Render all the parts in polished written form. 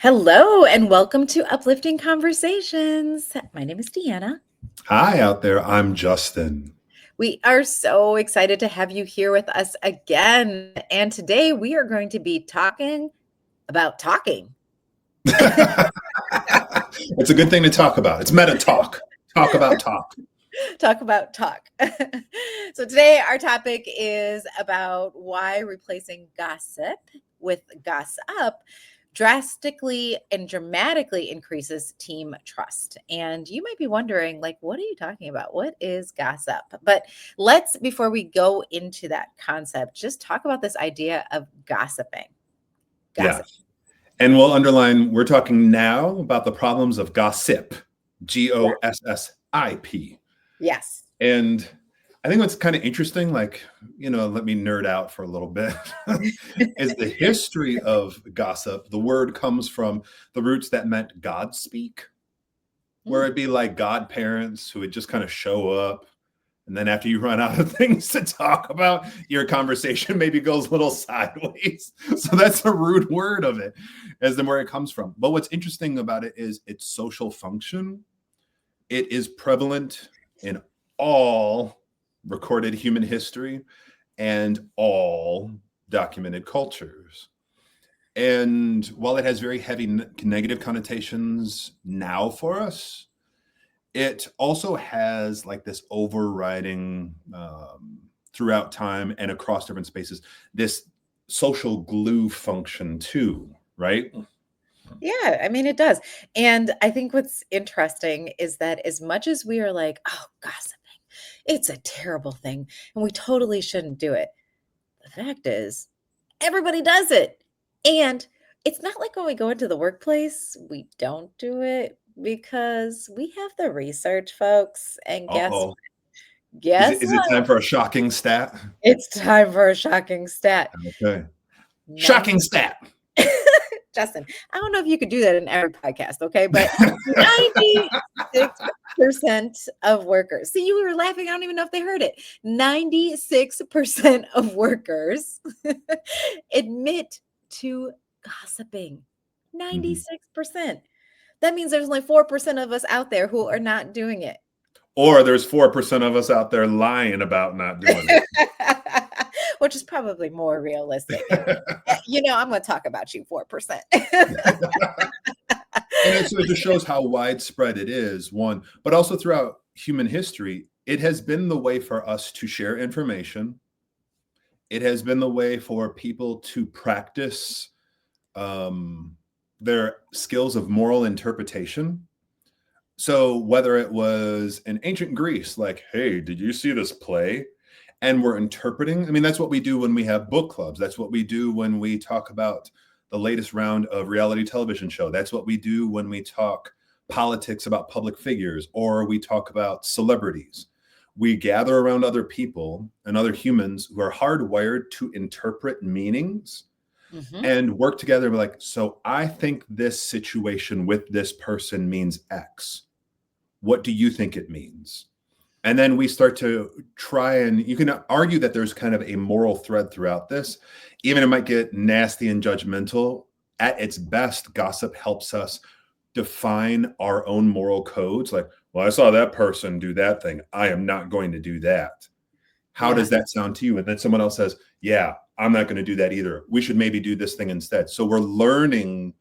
Hello and welcome to Uplifting Conversations. My name is Deanna. Hi out there, I'm Justin. We are so excited to have you here with us again. And today we are going to be talking about talking. It's a good thing to talk about. It's meta talk. Talk about talk. Talk about talk. So today our topic is about why replacing gossip with Goss-Up drastically and dramatically increases team trust. And you might be wondering, like, what are you talking about? What is Goss-Up? But let's, before we go into that concept, just talk about this idea of gossiping. Yeah. Gossip. And we'll underline, we're talking now about the problems of gossip, Yeah. Gossip. Yes. And I think what's kind of interesting, let me nerd out for a little bit, is the history of gossip. The word comes from the roots that meant God speak, where it'd be like godparents who would just kind of show up. And then after you run out of things to talk about, your conversation maybe goes a little sideways. So that's the root word of it, as the where it comes from. But what's interesting about it is its social function. It is prevalent in all recorded human history and all documented cultures. And while it has very heavy negative connotations now for us, it also has like this overriding throughout time and across different spaces, this social glue function too, right? Yeah, I mean, it does. And I think what's interesting is that as much as we are like, oh, gossiping, it's a terrible thing, and we totally shouldn't do it. The fact is, everybody does it. And it's not like when we go into the workplace, we don't do it because we have the research, folks. And guess Uh-oh. guess Is it what? time for a shocking stat? It's time for a shocking stat. Okay. 90 Shocking stat. Justin, I don't know if you could do that in every podcast, okay? But 96% of workers. See, you were laughing. I don't even know if they heard it. 96% of workers admit to gossiping. 96%. That means there's only 4% of us out there who are not doing it. Or there's 4% of us out there lying about not doing it. Which is probably more realistic. I'm going to talk about you 4%. And so it just shows how widespread it is, one, but also throughout human history, it has been the way for us to share information. It has been the way for people to practice their skills of moral interpretation. So whether it was in ancient Greece, like, hey, did you see this play? And we're interpreting. I mean, that's what we do when we have book clubs. That's what we do when we talk about the latest round of reality television show. That's what we do when we talk politics about public figures, or we talk about celebrities. We gather around other people and other humans who are hardwired to interpret meanings and work together and be like, so I think this situation with this person means X. What do you think it means? And then we start to try, and you can argue that there's kind of a moral thread throughout this. Even it might get nasty and judgmental. At its best, gossip helps us define our own moral codes. Like, well, I saw that person do that thing. I am not going to do that. How does that sound to you? And then someone else says, yeah, I'm not going to do that either. We should maybe do this thing instead. So we're learning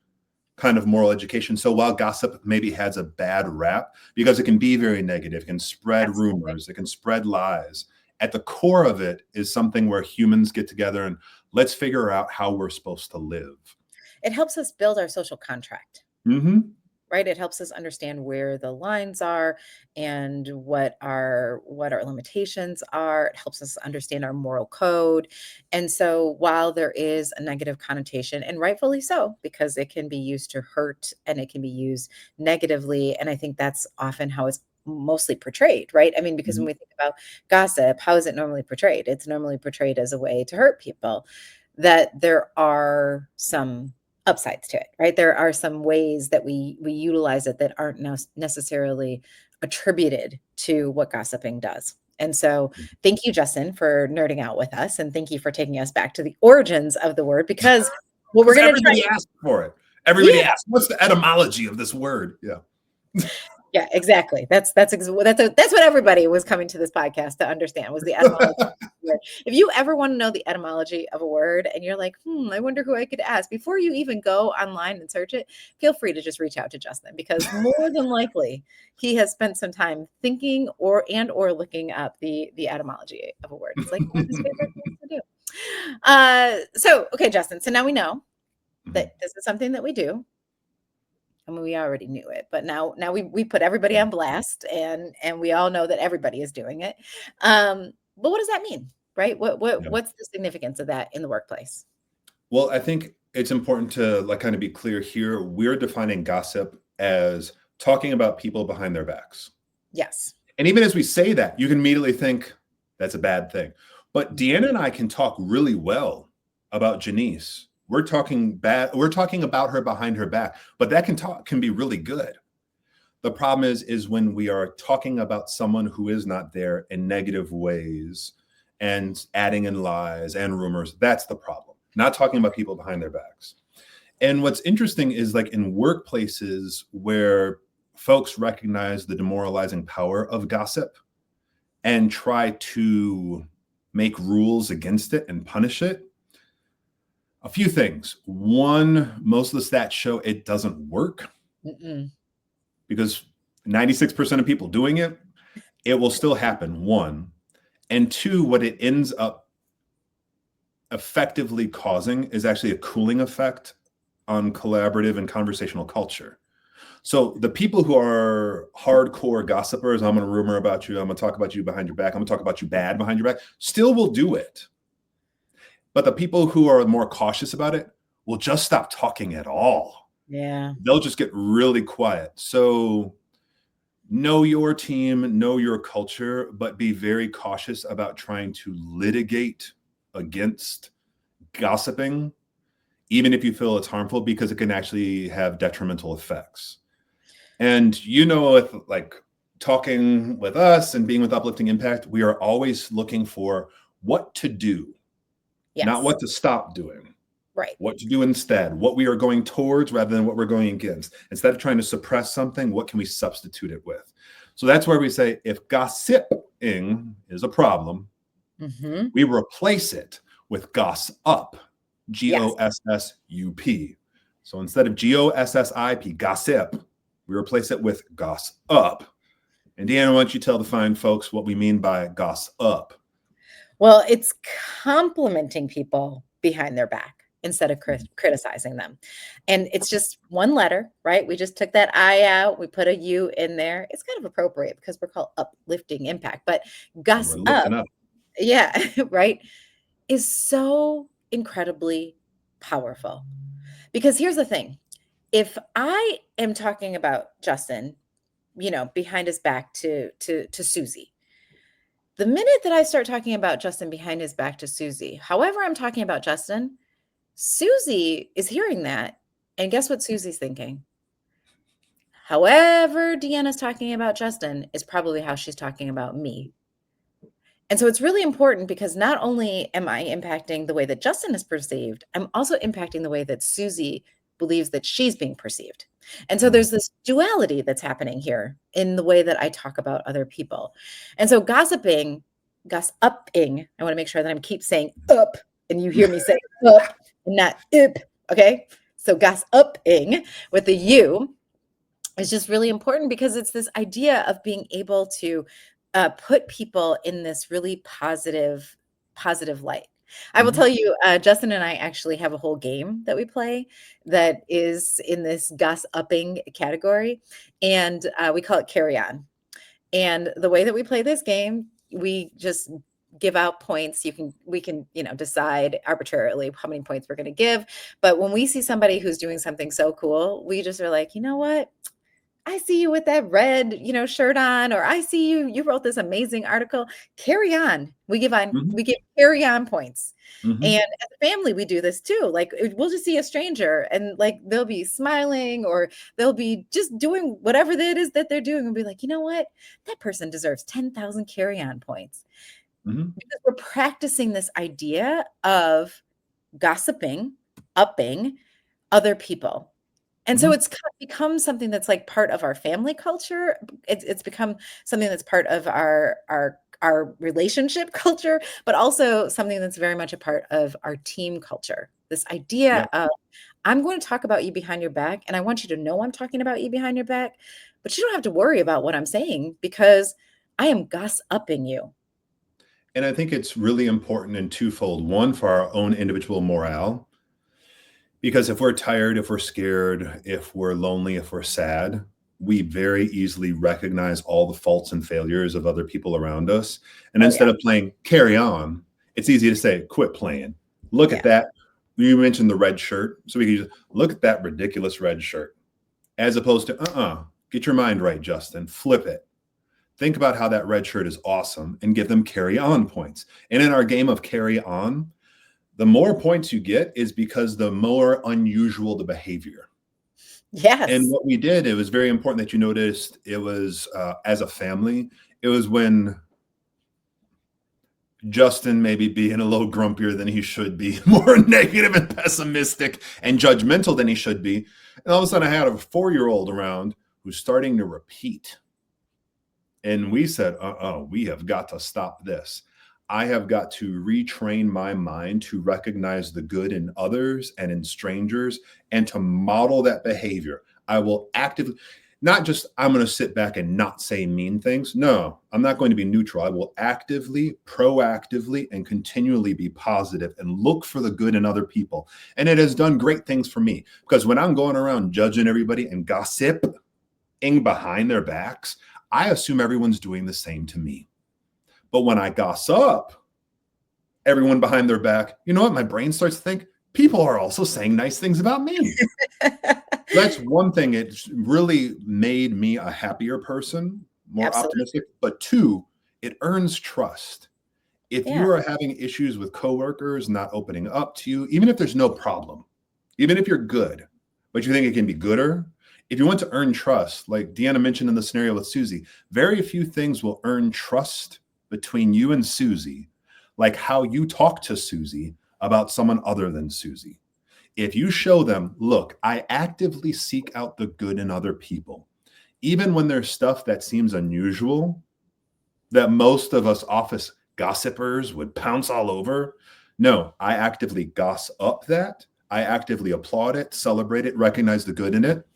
kind of moral education. So while gossip maybe has a bad rap because it can be very negative, it can spread rumors, it can spread lies, at the core of it is something where humans get together and let's figure out how we're supposed to live. It helps us build our social contract. Right? It helps us understand where the lines are and what our limitations are. It helps us understand our moral code. And so while there is a negative connotation, and rightfully so, because it can be used to hurt and it can be used negatively. And I think that's often how it's mostly portrayed, right? I mean, because when we think about gossip, how is it normally portrayed? It's normally portrayed as a way to hurt people. That there are some upsides to it, right? There are some ways that we utilize it that aren't necessarily attributed to what gossiping does. And so thank you, Justin, for nerding out with us. And thank you for taking us back to the origins of the word, because what we're going to everybody asked for it. Everybody Yeah. asks, what's the etymology of this word? Yeah. Yeah, exactly. That's what everybody was coming to this podcast to understand was the etymology of the word. If you ever want to know the etymology of a word and you're like, I wonder who I could ask, before you even go online and search it, feel free to just reach out to Justin, because more than likely he has spent some time thinking or looking up the etymology of a word. It's like one of his favorite things to do. So okay, Justin. So now we know that this is something that we do. I mean, we already knew it, but now we put everybody on blast, and we all know that everybody is doing it. But what does that mean, right? Yeah. What's the significance of that in the workplace? Well, I think it's important to like kind of be clear here. We're defining gossip as talking about people behind their backs. Yes. And even as we say that, you can immediately think that's a bad thing. But Deanna and I can talk really well about Janice. We're talking about her behind her back, but that can be really good. The problem is when we are talking about someone who is not there in negative ways and adding in lies and rumors. That's the problem. Not talking about people behind their backs. And what's interesting is like in workplaces where folks recognize the demoralizing power of gossip and try to make rules against it and punish it. A few things. One, most of the stats show it doesn't work. Because 96% of people doing it, it will still happen, one. And two, what it ends up effectively causing is actually a cooling effect on collaborative and conversational culture. So the people who are hardcore gossipers, I'm going to rumor about you, I'm going to talk about you behind your back, I'm going to talk about you bad behind your back, still will do it. But the people who are more cautious about it will just stop talking at all. Yeah. They'll just get really quiet. So know your team, know your culture, but be very cautious about trying to litigate against gossiping, even if you feel it's harmful, because it can actually have detrimental effects. And with like talking with us and being with Uplifting Impact, we are always looking for what to do, not what to stop doing. Right. What to do instead, what we are going towards rather than what we're going against. Instead of trying to suppress something, what can we substitute it with? So that's where we say if gossiping is a problem, we replace it with Goss-Up, Gosssup. So instead of Gossip, gossip, we replace it with Goss-Up. And Deanna, why don't you tell the fine folks what we mean by Goss-Up? Well, it's complimenting people behind their back instead of criticizing them. And it's just one letter, right? We just took that I out, we put a U in there. It's kind of appropriate because we're called Uplifting Impact, but Goss-Up, yeah, right, is so incredibly powerful. Because here's the thing. If I am talking about Justin, behind his back to Susie, the minute that I start talking about Justin behind his back to Susie, however I'm talking about Justin, Susie is hearing that. And guess what Susie's thinking? However Deanna's talking about Justin is probably how she's talking about me. And so it's really important because not only am I impacting the way that Justin is perceived, I'm also impacting the way that Susie believes that she's being perceived. And so there's this duality that's happening here in the way that I talk about other people. And so gossiping, I want to make sure that I keep saying up and you hear me say up and not up. Okay. So gossiping with the U is just really important because it's this idea of being able to put people in this really positive light. I will tell you, Justin and I actually have a whole game that we play that is in this goss-upping category, and we call it Carry On. And the way that we play this game, we just give out points. We can, decide arbitrarily how many points we're going to give. But when we see somebody who's doing something so cool, we just are like, you know what? I see you with that red, shirt on, or I see you wrote this amazing article. Carry on. We give carry on points. And as a family, we do this too. Like we'll just see a stranger and like they'll be smiling or they'll be just doing whatever it is that they're doing and be like, you know what? That person deserves 10,000 carry on points. Because we're practicing this idea of gossiping, upping other people. And so Mhm. it's kind of become something that's like part of our family culture. It's become something that's part of our relationship culture, but also something that's very much a part of our team culture. This idea Yeah. of I'm going to talk about you behind your back, and I want you to know I'm talking about you behind your back, but you don't have to worry about what I'm saying because I am gossiping you. And I think it's really important in twofold. One, for our own individual morale, because if we're tired, if we're scared, if we're lonely, if we're sad, we very easily recognize all the faults and failures of other people around us. And Oh instead yeah, of playing carry on, it's easy to say, quit playing. Look at yeah, that. You mentioned the red shirt. So we can use, look at that ridiculous red shirt, as opposed to, get your mind right, Justin. Flip it. Think about how that red shirt is awesome and give them carry on points. And in our game of carry on, the more points you get is because the more unusual the behavior. And yes, what we did, it was very important that you noticed it was as a family, it was when Justin maybe being a little grumpier than he should be, more negative and pessimistic and judgmental than he should be. And all of a sudden, I had a 4-year-old around who's starting to repeat. And we said, we have got to stop this. I have got to retrain my mind to recognize the good in others and in strangers and to model that behavior. I will actively, not just I'm going to sit back and not say mean things. No, I'm not going to be neutral. I will actively, proactively, and continually be positive and look for the good in other people. And it has done great things for me because when I'm going around judging everybody and gossiping behind their backs, I assume everyone's doing the same to me. But when I gossip everyone behind their back, you know what? My brain starts to think people are also saying nice things about me. That's one thing. It's really made me a happier person, more absolutely, optimistic. But two, it earns trust. If yeah, you are having issues with coworkers not opening up to you, even if there's no problem, even if you're good, but you think it can be gooder, if you want to earn trust, like Deanna mentioned in the scenario with Susie, very few things will earn trust between you and Susie, like how you talk to Susie about someone other than Susie. If you show them, look, I actively seek out the good in other people, even when there's stuff that seems unusual, that most of us office gossipers would pounce all over. No, I actively gossip that. I actively applaud it, celebrate it, recognize the good in it.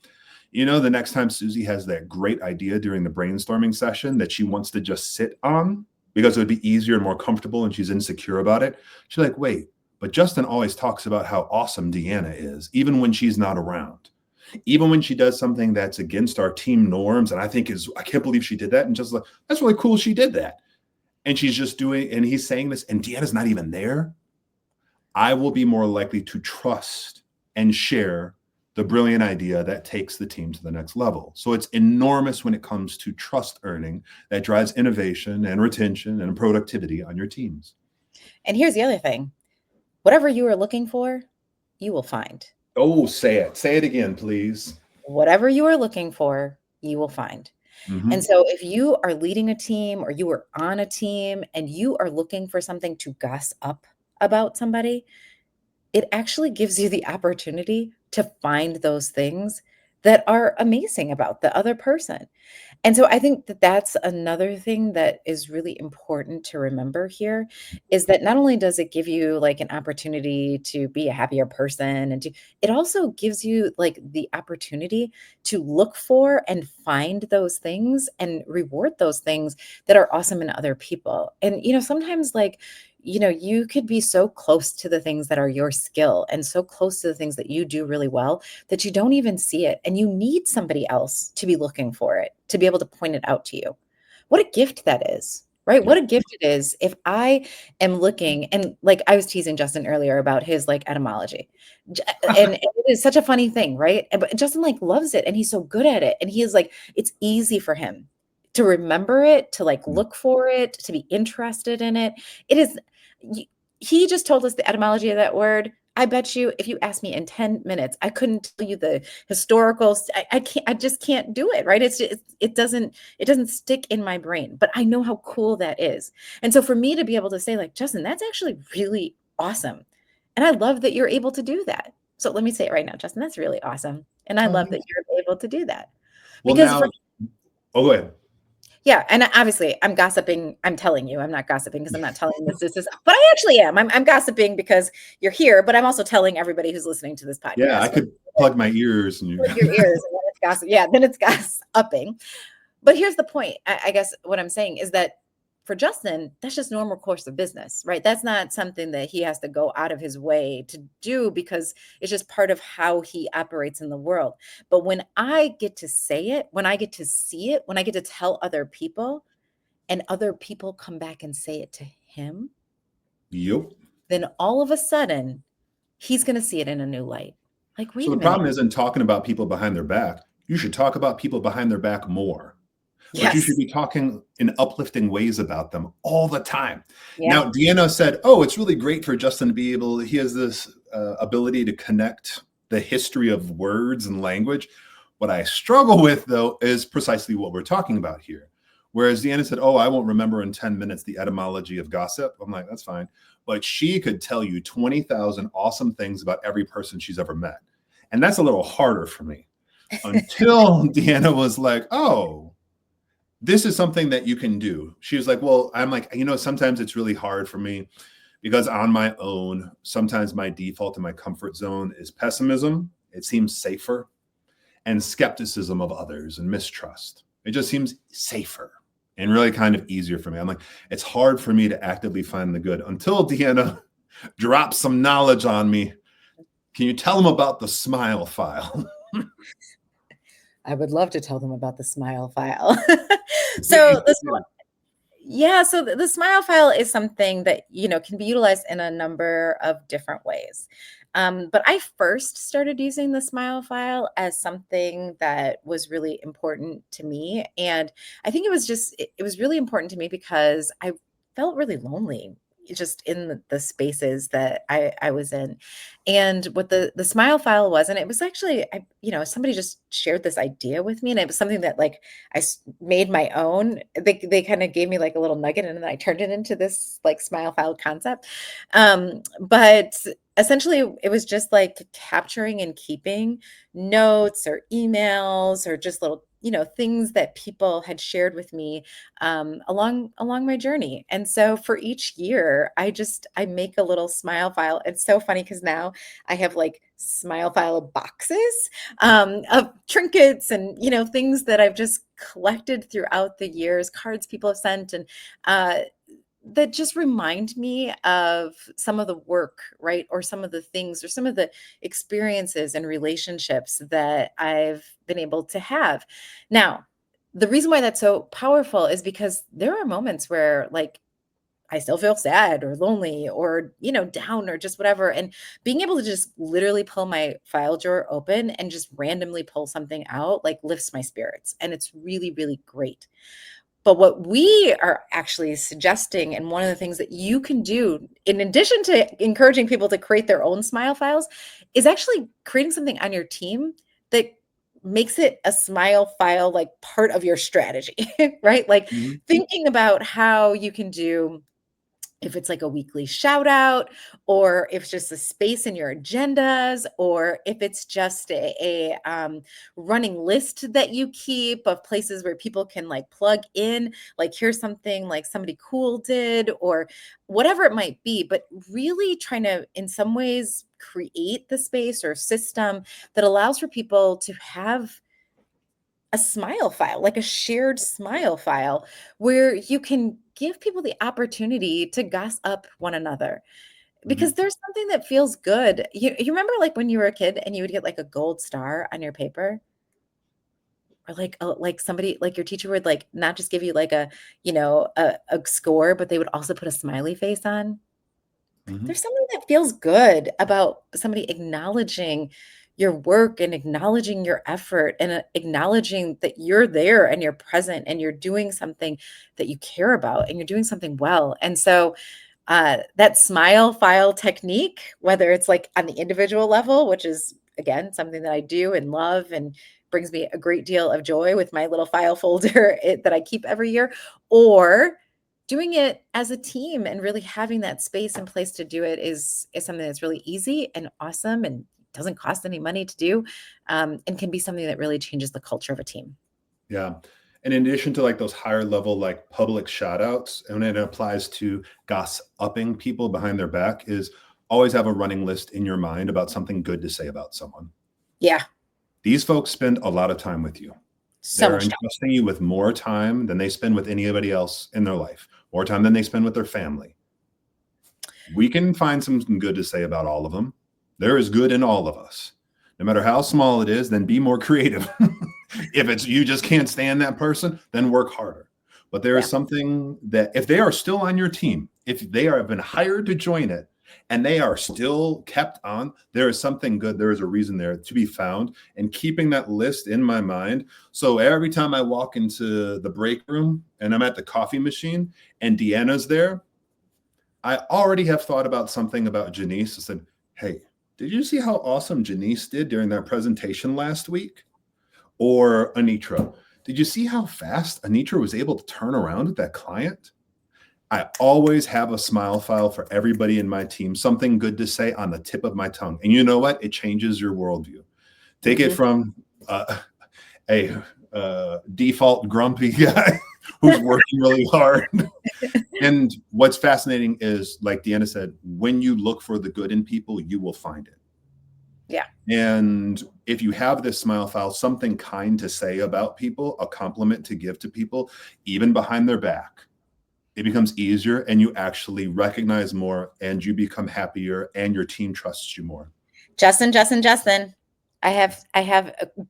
You know, the next time Susie has that great idea during the brainstorming session that she wants to just sit on because it would be easier and more comfortable and she's insecure about it, she's like, wait, but Justin always talks about how awesome Deanna is, even when she's not around. Even when she does something that's against our team norms, and I think is, I can't believe she did that. And just like, that's really cool. She did that. And she's just doing, and he's saying this, and Deanna's not even there. I will be more likely to trust and share the brilliant idea that takes the team to the next level. So it's enormous when it comes to trust earning that drives innovation and retention and productivity on your teams. and here's the other thing. Whatever you are looking for, you will find. Oh, say it. Say it again, please. Whatever you are looking for, you will find. And Mm-hmm. so if you are leading a team or you are on a team and you are looking for something to gossip about somebody, it actually gives you the opportunity to find those things that are amazing about the other person. And so I think that that's another thing that is really important to remember here is that not only does it give you like an opportunity to be a happier person and to it also gives you like the opportunity to look for and find those things and reward those things that are awesome in other people. And sometimes like you could be so close to the things that are your skill and so close to the things that you do really well that you don't even see it, and you need somebody else to be looking for it, to be able to point it out to you. What a gift that is, right? What Yeah. a gift it is if I am looking and, like, I was teasing Justin earlier about his, like, etymology. J and it is such a funny thing, right? But Justin, like, loves it, and he's so good at it, and he is like it's easy for him to remember it, to, like, look for it, to be interested in it. It is y he just told us the etymology of that word. I bet you if you asked me in 10 minutes, I couldn't tell you the historical I can't I just can't do it, right? It doesn't stick in my brain, but I know how cool that is. And so for me to be able to say like, "Justin, that's actually really awesome." And I love that you're able to do that. So let me say it right now, Justin, that's really awesome. And I Oh, love that thanks. you're able to do that. Well, Because for now, oh, go ahead. Yeah, and obviously, I'm gossiping. I'm telling you, I'm not gossiping because I'm not telling this is, but I actually am. I'm gossiping because you're here, but I'm also telling everybody who's listening to this Yeah, I podcast, right? could plug my ears and you. Plug your ears, and then it's gossip. Yeah, then it's gossiping. But here's the point. I guess what I'm saying is that for Justin, that's just normal course of business, right? That's not something that he has to go out of his way to do because it's just part of how he operates in the world. But when I get to say it, when I get to see it, when I get to tell other people, and other people come back and say it to him, Yep. then all of a sudden he's going to see it in a new light. Like, So wait the a minute. problem isn't talking about people behind their back. You should talk about people behind their back more, but you should Yes. be talking in uplifting ways about them all the time. Yeah. Now, Deanna said, "Oh, it's really great for Justin to be able. He has this ability to connect the history of words and language." What I struggle with, though, is precisely what we're talking about here. Whereas Deanna said, "Oh, I won't remember in 10 minutes the etymology of gossip." I'm like, "That's fine," but she could tell you 20,000 awesome things about every person she's ever met, and that's a little harder for me. Until Deanna was like, "Oh, this is something that you can do." She was like, "Well," I'm like, sometimes it's really hard for me because on my own, sometimes my default and my comfort zone is pessimism. It seems safer, and skepticism of others and mistrust. It just seems safer and really kind of easier for me. I'm like, it's hard for me to actively find the good until Deanna drops some knowledge on me. Can you tell them about the smile file? I would love to tell them about the smile file. So this one, yeah, so the smile file is something that, can be utilized in a number of different ways. But I first started using the smile file as something that was really important to me. And I think it was really important to me because I felt really lonely just in the spaces that I was in. And what the smile file was, and it was actually, somebody just shared this idea with me, and it was something that like made my own. They kind of gave me like a little nugget, and then I turned it into this like smile file concept. But essentially, it was just like capturing and keeping notes or emails or just little things that people had shared with me along my journey. And so for each year, I make a little smile file. It's so funny because now I have like smile file boxes of trinkets and things that I've just collected throughout the years, cards people have sent, and uh, that just remind me of some of the work, right? Or some of the things or some of the experiences and relationships that I've been able to have. Now, the reason why that's so powerful is because there are moments where like I still feel sad or lonely or, down or just whatever. And being able to just literally pull my file drawer open and just randomly pull something out like lifts my spirits. And it's really, really great. But what we are actually suggesting, and one of the things that you can do, in addition to encouraging people to create their own smile files, is actually creating something on your team that makes it a smile file, like part of your strategy, right? Like Mhm. thinking about how you can do if it's like a weekly shout out, or if it's just a space in your agendas, or if it's just a running list that you keep of places where people can like plug in, like here's something like somebody cool did, or whatever it might be, but really trying to, in some ways, create the space or system that allows for people to have a smile file, like a shared smile file where you can give people the opportunity to goss up one another because Mhm. there's something that feels good. You remember like when you were a kid and you would get like a gold star on your paper, or like somebody like your teacher would like not just give you like a score, but they would also put a smiley face on. Mhm. There's something that feels good about somebody acknowledging your work and acknowledging your effort and acknowledging that you're there and you're present and you're doing something that you care about and you're doing something well. And so that smile file technique, whether it's like on the individual level, which is again something that I do and love and brings me a great deal of joy with my little file folder that I keep every year, or doing it as a team and really having that space and place to do it is something that's really easy and awesome and doesn't cost any money to do, and can be something that really changes the culture of a team. Yeah. And in addition to like those higher level, like public shout outs, and it applies to upping people behind their back, is always have a running list in your mind about something good to say about someone. Yeah. These folks spend a lot of time with you. So They're much time. entrusting you with more time than they spend with anybody else in their life, more time than they spend with their family. We can find something good to say about all of them. There is good in all of us. No matter how small it is, then be more creative. If it's you just can't stand that person, then work harder. But there Yeah. is something that if they are still on your team, if they have been hired to join it and they are still kept on, there is something good. There is a reason there to be found, and keeping that list in my mind. So every time I walk into the break room and I'm at the coffee machine and Deanna's there, I already have thought about something about Janice. I said, hey, did you see how awesome Janice did during that presentation last week? Or Anitra, did you see how fast Anitra was able to turn around with that client? I always have a smile file for everybody in my team, something good to say on the tip of my tongue. And you know what? It changes your worldview. Take it from a default grumpy guy who's working really hard. And what's fascinating is, like Deanna said, when you look for the good in people, you will find it. Yeah. And if you have this smile file, something kind to say about people, a compliment to give to people, even behind their back, it becomes easier and you actually recognize more and you become happier and your team trusts you more. Justin, I have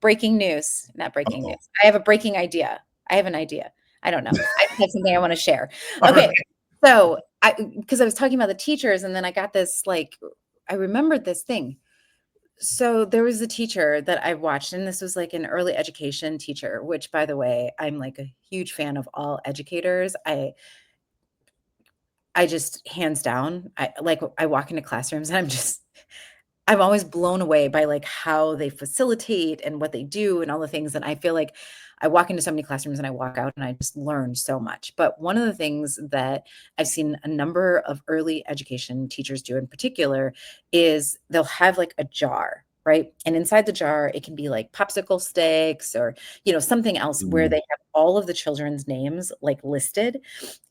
breaking news, not breaking Uh-oh. news. I have a breaking idea. I have an idea. I don't know. I have something I want to share. All Okay. right. So because I was talking about the teachers and then I got this, like, I remembered this thing. So there was a teacher that I watched, and this was like an early education teacher, which, by the way, I'm like a huge fan of all educators. I just hands down, I walk into classrooms and I'm always blown away by like how they facilitate and what they do and all the things. And I feel like I walk into so many classrooms and I walk out and I just learn so much. But one of the things that I've seen a number of early education teachers do in particular is they'll have like a jar, right? And inside the jar, it can be like popsicle sticks or, something else where they have all of the children's names like listed.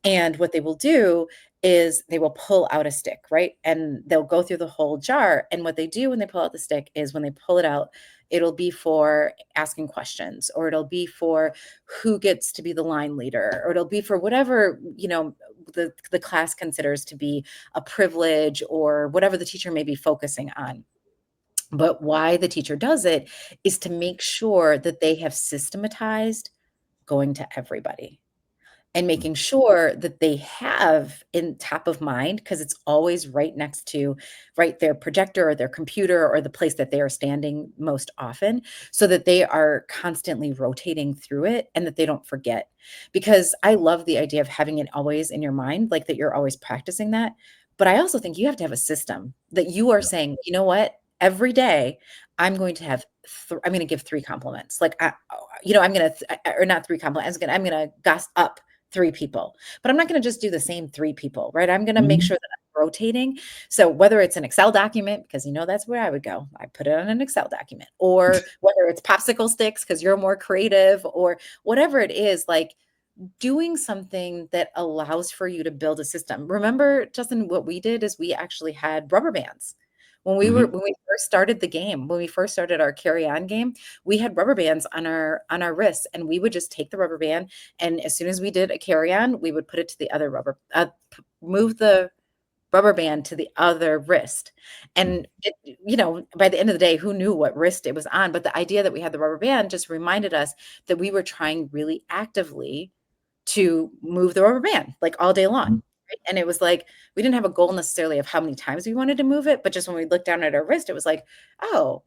And what they will do is they will pull out a stick, right? And they'll go through the whole jar. And what they do when they pull out the stick is when they pull it out, it'll be for asking questions, or it'll be for who gets to be the line leader, or it'll be for whatever, the class considers to be a privilege or whatever the teacher may be focusing on. But why the teacher does it is to make sure that they have systematized going to everybody and making sure that they have in top of mind, because it's always right next to their projector or their computer or the place that they are standing most often, so that they are constantly rotating through it and that they don't forget. Because I love the idea of having it always in your mind, like that you're always practicing that. But I also think you have to have a system that you are saying, you know what, every day I'm going to have I'm going to give 3 compliments. Like, I'm going to, or not 3 compliments. I'm going to goss up 3 people, but I'm not going to just do the same 3 people, right? I'm going to make sure that I'm rotating. So whether it's an Excel document, because that's where I would go, I put it on an Excel document, or whether it's popsicle sticks, because you're more creative, or whatever it is, like doing something that allows for you to build a system. Remember, Justin, what we did is we actually had rubber bands. When we first started the game, when we first started our carry-on game, we had rubber bands on our wrists, and we would just take the rubber band, and as soon as we did a carry-on, we would put it to the other move the rubber band to the other wrist. And by the end of the day, who knew what wrist it was on? But the idea that we had the rubber band just reminded us that we were trying really actively to move the rubber band like all day long. Right? And it was like, we didn't have a goal necessarily of how many times we wanted to move it, but just when we looked down at our wrist, it was like, oh,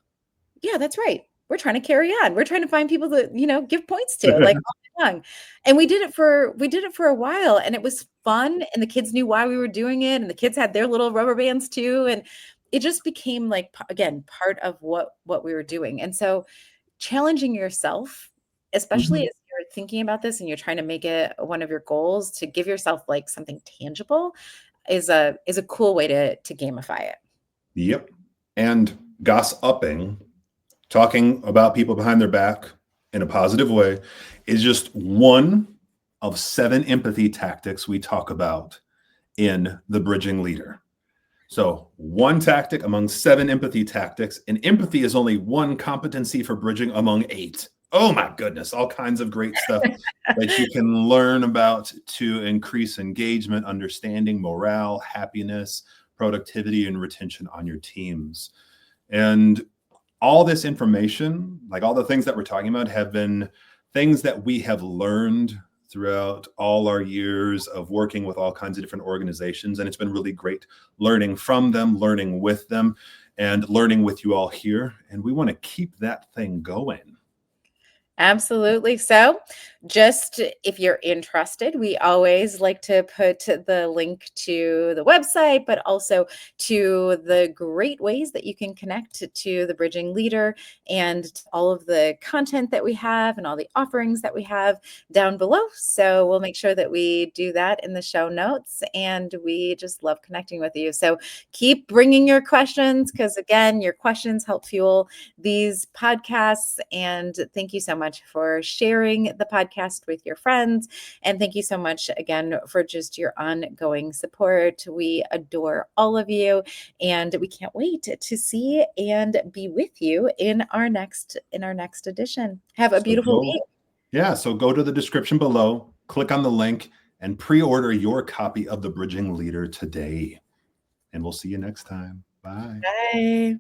yeah, that's right. We're trying to carry on. We're trying to find people to, give points to, like, all day long. And we did it for a while, and it was fun, and the kids knew why we were doing it, and the kids had their little rubber bands too, and it just became like, again, part of what we were doing. And so challenging yourself, especially as you're thinking about this and you're trying to make it one of your goals, to give yourself like something tangible, is a cool way to gamify it. Yep. And Goss-upping, talking about people behind their back in a positive way, is just one of 7 empathy tactics we talk about in the Bridging Leader. So, one tactic among 7 empathy tactics, and empathy is only one competency for bridging among 8. Oh my goodness, all kinds of great stuff that you can learn about to increase engagement, understanding, morale, happiness, productivity, and retention on your teams. And all this information, like all the things that we're talking about, have been things that we have learned throughout all our years of working with all kinds of different organizations. And it's been really great learning from them, learning with them, and learning with you all here. And we want to keep that thing going. Absolutely. So, just if you're interested, we always like to put the link to the website, but also to the great ways that you can connect to the Bridging Leader and all of the content that we have and all the offerings that we have down below. So, we'll make sure that we do that in the show notes. And we just love connecting with you. So, keep bringing your questions because, again, your questions help fuel these podcasts. And thank you so much for sharing the podcast with your friends. And thank you so much again for just your ongoing support. We adore all of you, and we can't wait to see and be with you in our next edition. Have a beautiful week. Yeah, so go to the description below, click on the link, and pre-order your copy of the Bridging Leader today. And we'll see you next time. Bye. Bye.